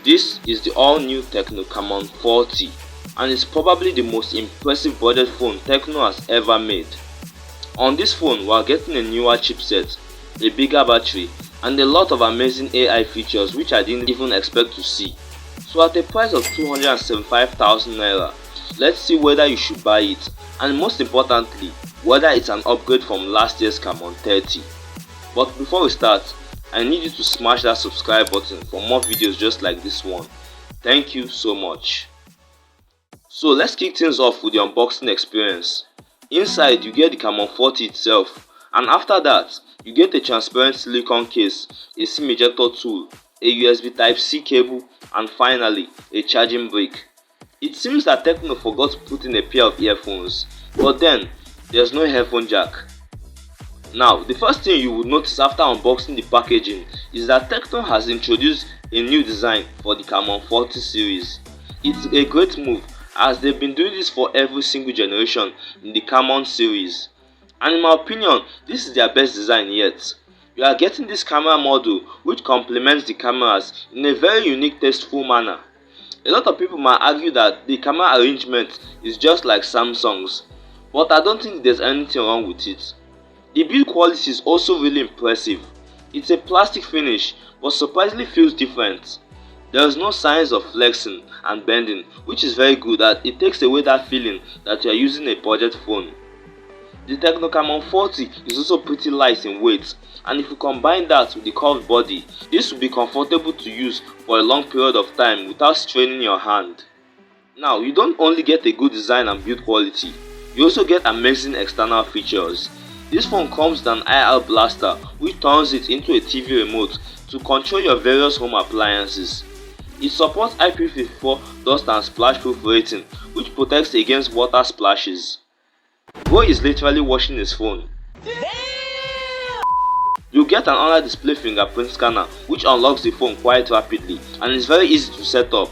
This is the all-new Tecno Camon 40 and it's probably the most impressive budget phone Tecno has ever made. On this phone we are getting a newer chipset, a bigger battery and a lot of amazing AI features which I didn't even expect to see. So at a price of 275,000 naira, let's see whether you should buy it and most importantly whether it's an upgrade from last year's Camon 30. But before we start, I need you to smash that subscribe button for more videos just like this one. Thank you so much. So let's kick things off with the unboxing experience. Inside you get the Camon 40 itself, and after that you get a transparent silicone case, a SIM ejector tool, a USB Type-C cable and finally a charging brick. It seems that Tecno forgot to put in a pair of earphones, but then there's no headphone jack. Now the first thing you would notice after unboxing the packaging is that Tecno has introduced a new design for the Camon 40 series. It's a great move as they've been doing this for every single generation in the Camon series, and in my opinion this is their best design yet. You are getting this camera module which complements the cameras in a very unique tasteful manner. A lot of people might argue that the camera arrangement is just like Samsung's, but I don't think there's anything wrong with it. The build quality is also really impressive. It's a plastic finish but surprisingly feels different. There is no signs of flexing and bending, which is very good as it takes away that feeling that you are using a budget phone. The Tecno Camon 40 is also pretty light in weight, and if you combine that with the curved body, this will be comfortable to use for a long period of time without straining your hand. Now you don't only get a good design and build quality, you also get amazing external features. This phone comes with an IR blaster which turns it into a TV remote to control your various home appliances. It supports IP54 dust and splash proof rating which protects against water splashes. Bro is literally washing his phone. You get an under display fingerprint scanner which unlocks the phone quite rapidly and is very easy to set up,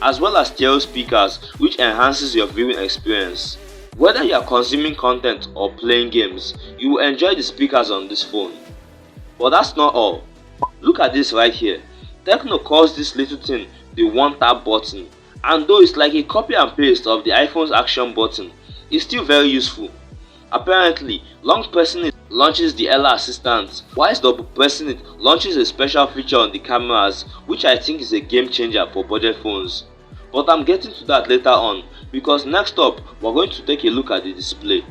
as well as stereo speakers which enhances your viewing experience. Whether you are consuming content or playing games, you will enjoy the speakers on this phone. But that's not all. Look at this right here. Tecno calls this little thing the one tap button, and though it's like a copy and paste of the iPhone's action button, it's still very useful. Apparently, long pressing it launches the Ella Assistant, whilst double pressing it launches a special feature on the cameras which I think is a game changer for budget phones. But I'm getting to that later on, because next up we're going to take a look at the display.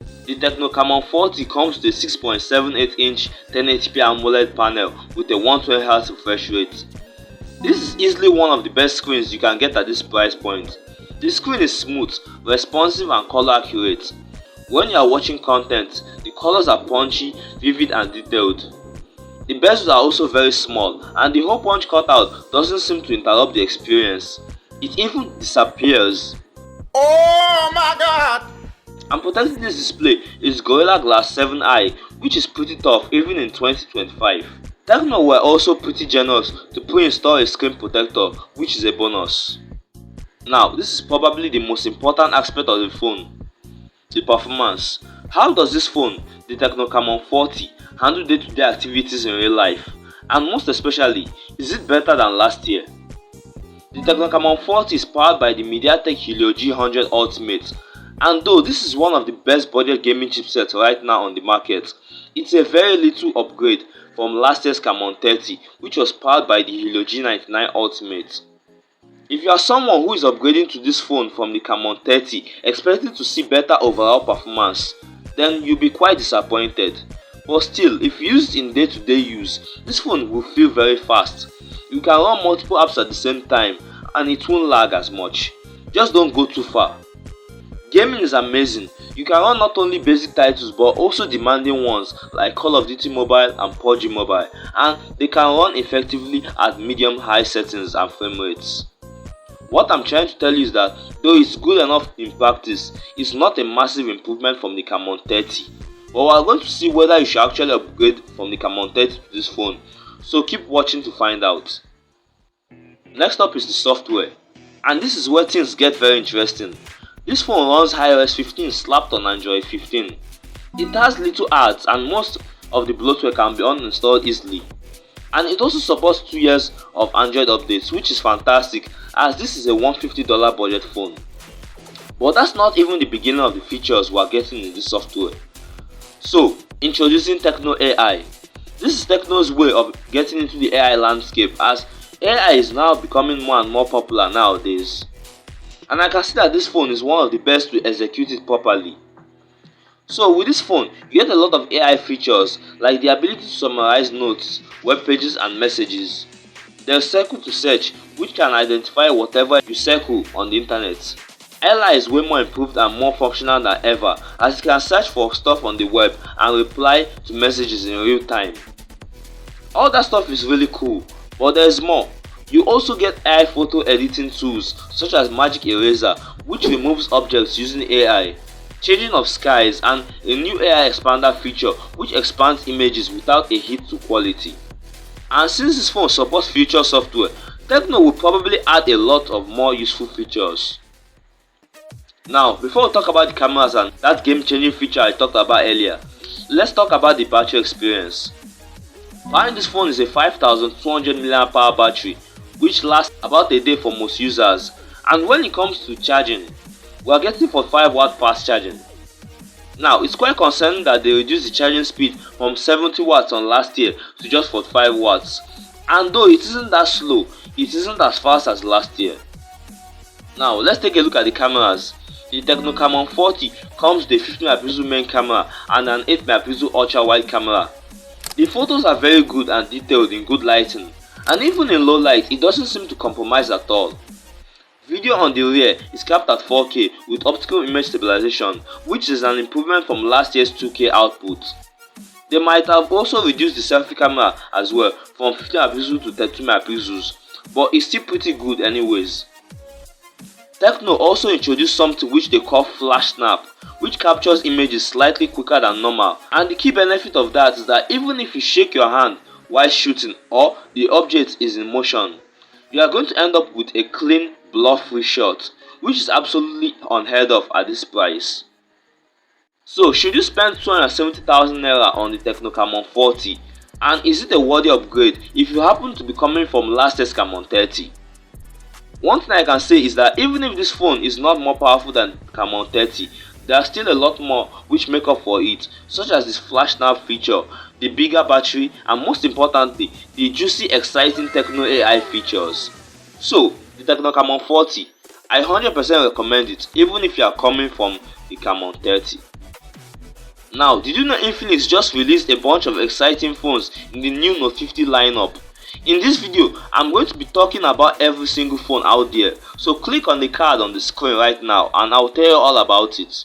The Tecno Camon 40 comes with a 6.78-inch 1080p AMOLED panel with a 120Hz refresh rate. This is easily one of the best screens you can get at this price point. The screen is smooth, responsive and color accurate. When you are watching content, the colors are punchy, vivid and detailed. The bezels are also very small and the hole punch cutout doesn't seem to interrupt the experience. It even disappears. Oh my god! And protecting this display is Gorilla Glass 7i, which is pretty tough even in 2025. Tecno were also pretty generous to pre-install a screen protector, which is a bonus. Now this is probably the most important aspect of the phone, the performance. How does this phone, the Tecno Camon 40, handle day-to-day activities in real life? And most especially, is it better than last year? The Tecno Camon 40 is powered by the MediaTek Helio G100 Ultimate, and though this is one of the best budget gaming chipsets right now on the market, it's a very little upgrade from last year's Camon 30 which was powered by the Helio G99 Ultimate. If you are someone who is upgrading to this phone from the Camon 30 expecting to see better overall performance, then you'll be quite disappointed. But still, if you use it in day-to-day use, this phone will feel very fast. You can run multiple apps at the same time and it won't lag as much. Just don't go too far. Gaming is amazing. You can run not only basic titles but also demanding ones like Call of Duty Mobile and PUBG Mobile, and they can run effectively at medium-high settings and frame rates. What I'm trying to tell you is that though it's good enough in practice, it's not a massive improvement from the Camon 30. But we are going to see whether you should actually upgrade from the Camon 30 to this phone, so keep watching to find out. Next up is the software, and this is where things get very interesting. This phone runs iOS 15 slapped on Android 15. It has little ads and most of the bloatware can be uninstalled easily. And it also supports 2 years of Android updates, which is fantastic as this is a $150 budget phone. But that's not even the beginning of the features we are getting in this software. So, introducing Tecno AI. This is Tecno's way of getting into the AI landscape, as AI is now becoming more and more popular nowadays. And I can see that this phone is one of the best to execute it properly. So with this phone, you get a lot of AI features like the ability to summarize notes, web pages and messages. There's circle to search, which can identify whatever you circle on the internet. AI is way more improved and more functional than ever, as it can search for stuff on the web and reply to messages in real time. All that stuff is really cool, but there's more. You also get AI photo editing tools such as Magic Eraser, which removes objects using AI, changing of skies, and a new AI expander feature which expands images without a hit to quality. And since this phone supports future software, Tecno will probably add a lot of more useful features. Now, before we talk about the cameras and that game-changing feature I talked about earlier, let's talk about the battery experience. Buying this phone is a 5200 mAh battery, which lasts about a day for most users, and when it comes to charging, we are getting 45W fast charging. Now, it's quite concerning that they reduced the charging speed from 70W on last year to just 45W, and though it isn't that slow, it isn't as fast as last year. Now, let's take a look at the cameras. The Tecno Camon 40 comes with a 50MP main camera and an 8MP ultra wide camera. The photos are very good and detailed in good lighting, and even in low light it doesn't seem to compromise at all. Video on the rear is capped at 4K with optical image stabilization, which is an improvement from last year's 2K output. They might have also reduced the selfie camera as well from 50MP to 32MP, but it's still pretty good anyways. Tecno also introduced something which they call flash snap, which captures images slightly quicker than normal, and the key benefit of that is that even if you shake your hand while shooting or the object is in motion, you are going to end up with a clean, blur-free shot, which is absolutely unheard of at this price. So, should you spend 270,000 naira on the Tecno Camon 40? And is it a worthy upgrade if you happen to be coming from last year's Camon 30? One thing I can say is that even if this phone is not more powerful than Camon 30, there are still a lot more which make up for it, such as this flash snap feature, the bigger battery, and most importantly, the juicy, exciting Tecno AI features. So, the Tecno Camon 40, I 100% recommend it even if you are coming from the Camon 30. Now, did you know Infinix just released a bunch of exciting phones in the new Note 50 lineup? In this video, I'm going to be talking about every single phone out there, so click on the card on the screen right now and I'll tell you all about it.